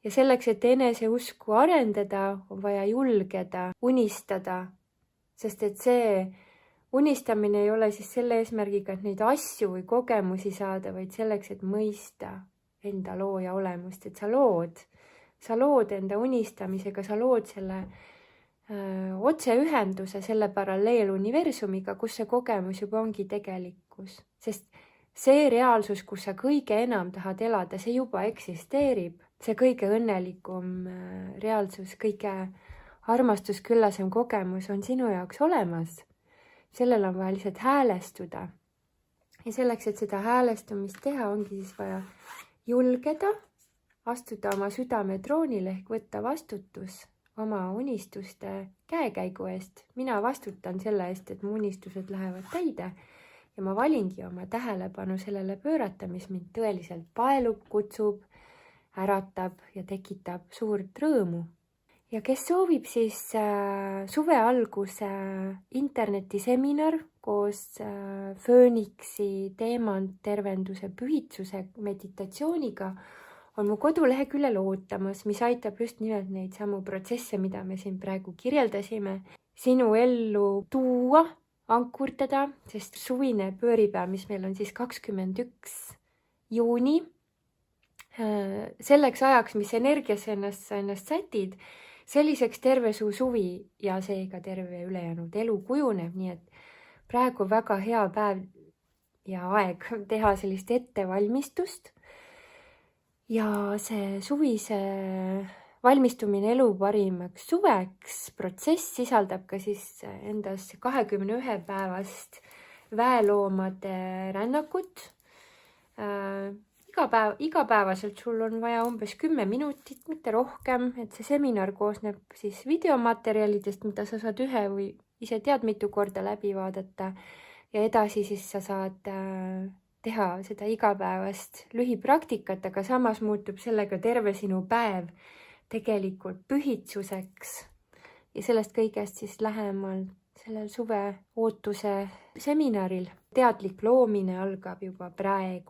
Ja selleks, et eneseusku arendada, on vaja julgeda, unistada, sest et see unistamine ei ole siis selle eesmärgiga, et neid asju või kogemusi saada, vaid selleks, et mõista enda looja olemust, et sa lood enda unistamisega, sa lood selle otseühenduse selle paralleeluniversumiga, kus see kogemus juba ongi tegelikkus. Sest see reaalsus, kus sa kõige enam tahad elada, see juba eksisteerib. See kõige õnnelikum reaalsus, kõige armastusküllasem kogemus on sinu jaoks olemas. Sellel on vaja lihtsalt häälestuda. Ja selleks, et seda häälestumist teha, ongi siis vaja julgeda, astuda oma südame troonile ehk võtta vastutus oma unistuste käekäigu eest. Mina vastutan selle eest, et mu unistused lähevad täide ja ma valingi oma tähelepanu sellele pöörata, mis mind tõeliselt paelub, kutsub, äratab ja tekitab suurt rõõmu. Ja kes soovib, siis suve alguse internetiseminar koos Fööniksi teemanttervenduse pühitsuse meditatsiooniga on mu koduleheküljel ootamas, mis aitab just nimelt neid samu protsesse, mida me siin praegu kirjeldasime, sinu ellu tuua, ankurdada, sest suvine pööripäev, mis meil on siis 21. juuni, selleks ajaks, mis energiasse ennast sätid, selliseks terve su suvi ja seega terve ülejäänud elu kujuneb, nii et praegu väga hea päev ja aeg teha sellist ettevalmistust. Ja see suvise valmistumine elu parimaks suveks protsess sisaldab ka siis endas 21 päevast väeloomade rännakut. Igapäevaselt sul on vaja umbes 10 minutit, mitte rohkem, et see seminar koosneb siis videomaterjalidest, mida sa saad ühe või ise tead mitu korda läbi vaadata ja edasi siis sa saad teha seda igapäevast lühipraktikat, aga samas muutub sellega terve sinu päev tegelikult pühitsuseks ja sellest kõigest siis lähemalt sellel suve ootuse seminaril. Teadlik loomine algab juba praegu.